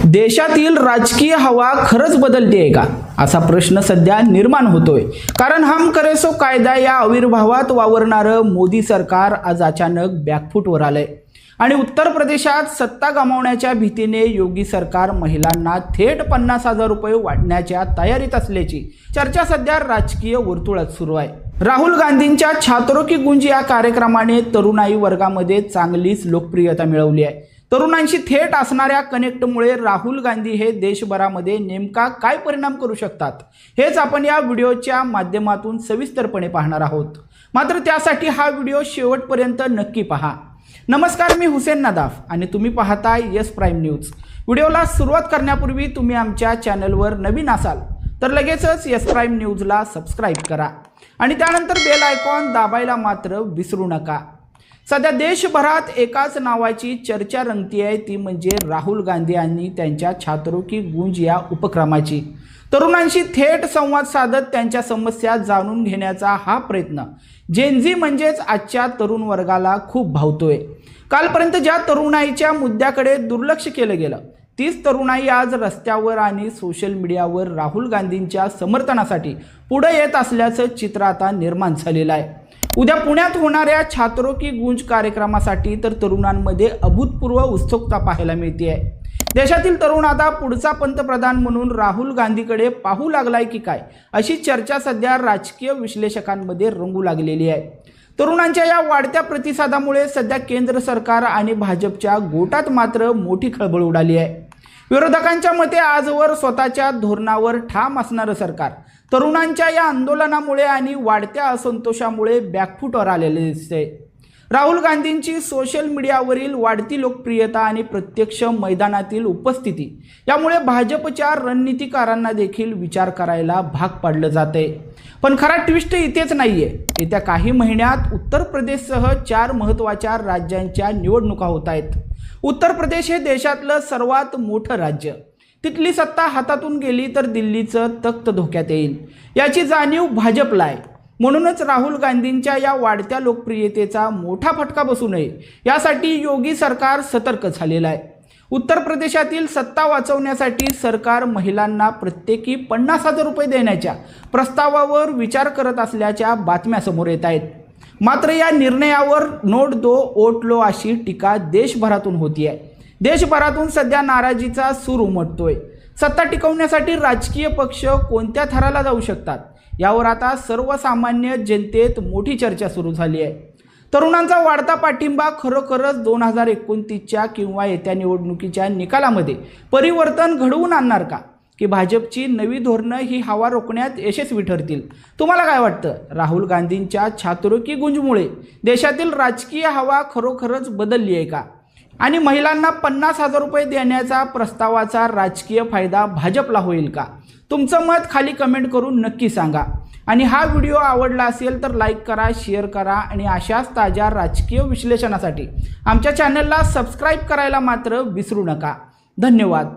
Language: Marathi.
देशातील राजकीय हवा खरंच बदलतेय का असा प्रश्न सध्या निर्माण होतोय। कारण हम करे सो कायदा या आविर्भावात वावरणारं मोदी सरकार आज अचानक बॅकफूटवर आलंय आणि उत्तर प्रदेशात सत्ता गमावण्याच्या भीतीने योगी सरकार महिलांना थेट 50,000 रुपये वाटण्याच्या तयारीत असल्याची चर्चा सध्या राजकीय वर्तुळात सुरू आहे। राहुल गांधींच्या छात्रों की गूंज या कार्यक्रमाने तरुणाई वर्गामध्ये चांगलीच लोकप्रियता मिळवली आहे। तरुणांशी थेट असणाऱ्या कनेक्टमुळे राहुल गांधी हे देशभरामध्ये नेमका काय परिणाम करू शकतात हेच आपण या व्हिडिओच्या माध्यमातून सविस्तरपणे पाहणार आहोत। मात्र त्यासाठी हा व्हिडिओ शेवटपर्यंत नक्की पहा। नमस्कार, मी हुसेन नदाफ आणि तुम्ही पाहताय यस प्राइम न्यूज। व्हिडिओला सुरुवात करण्यापूर्वी तुम्ही आमच्या चॅनलवर नवीन असाल तर लगेचच यस प्राइम न्यूजला सबस्क्राइब करा आणि त्यानंतर बेल आयकॉन दाबायला मात्र विसरू नका। सध्या देशभरात एकाच नावाची चर्चा रंगती आहे, ती म्हणजे राहुल गांधी आणि त्यांच्या छात्रों की गूंज या उपक्रमाची। तरुणांशी थेट संवाद साधत त्यांच्या समस्या जाणून घेण्याचा हा प्रयत्न जेनझी म्हणजेच आजच्या तरुण वर्गाला खूप भावतोय। कालपर्यंत ज्या तरुणाईच्या मुद्द्याकडे दुर्लक्ष केलं गेलं तीच तरुणाई आज रस्त्यावर आणि सोशल मीडियावर राहुल गांधींच्या समर्थनासाठी पुढे येत असल्याचं चित्र आता निर्माण झालेलं आहे। उद्या पुण्यात होणाऱ्या छात्रों की गूंज कार्यक्रमासाठी तर तरुणांमध्ये अभूतपूर्व उत्सुकता पाहायला मिळते आहे। देशातील तरुण आता पुढचा पंतप्रधान म्हणून राहुल गांधीकडे पाहू लागलाय की काय अशी चर्चा सध्या राजकीय विश्लेषकांमध्ये रंगू लागलेली आहे। तरुणांच्या या वाढत्या प्रतिसादामुळे सध्या केंद्र सरकार आणि भाजपच्या गोटात मात्र मोठी खळबळ उडाली आहे। विरोधकांच्या मते आजवर स्वतःच्या धोरणावर ठाम असणारं सरकार तरुणांच्या या आंदोलनामुळे आणि वाढत्या असंतोषामुळे बॅकफूटवर आलेले दिसते। राहुल गांधींची सोशल मीडियावरील वाढती लोकप्रियता आणि प्रत्यक्ष मैदानातील उपस्थिती यामुळे भाजपच्या रणनीतिकारांना देखील विचार करायला भाग पाडलं जाते। पण खरा ट्विस्ट इथेच नाहीये। येत्या काही महिन्यात उत्तर प्रदेशसह 4 महत्त्वाच्या राज्यांच्या निवडणुका होत आहेत। उत्तर प्रदेश हे देशातलं सर्वात मोठं राज्य, तिथली सत्ता हातातून गेली तर दिल्लीचं तख्त धोक्यात येईल याची जाणीव भाजपला आहे। म्हणूनच राहुल गांधींच्या या वाढत्या लोकप्रियतेचा मोठा फटका बसू नये यासाठी योगी सरकार सतर्क झालेलं आहे। उत्तर प्रदेशातील सत्ता वाचवण्यासाठी सरकार महिलांना प्रत्येकी 50,000 रुपये देण्याच्या प्रस्तावावर विचार करत असल्याच्या बातम्या समोर येत आहेत। मात्र या निर्णयावर नोट दो वोट लो अशी टीका देशभरातून होती आहे। देशभरातून सध्या नाराजीचा सूर उमटतोय। सत्ता टिकवण्यासाठी राजकीय पक्ष कोणत्या थराला जाऊ शकतात यावर आता सर्वसामान्य जनतेत मोठी चर्चा सुरू झाली आहे। तरुणांचा वाढता पाठिंबा खरोखरच 2029च्या किंवा येत्या निवडणुकीच्या निकालामध्ये परिवर्तन घडवून आणणार का, की भाजपची नवी धोरणं ही हवा रोखण्यात यशस्वी ठरतील? तुम्हाला काय वाटतं? राहुल गांधींच्या छात्रों की गूंजमुळे देशातील राजकीय हवा खरोखरच बदलली आहे का? आणि महिलांना 50,000 रुपये देण्याचा प्रस्तावाचा राजकीय फायदा भाजपला होईल का? तुमचं मत खाली कमेंट करून नक्की सांगा आणि हा व्हिडिओ आवडला असेल तर लाईक करा, शेअर करा आणि अशाच ताज्या राजकीय विश्लेषणासाठी आमच्या चॅनलला सबस्क्राईब करायला मात्र विसरू नका। धन्यवाद।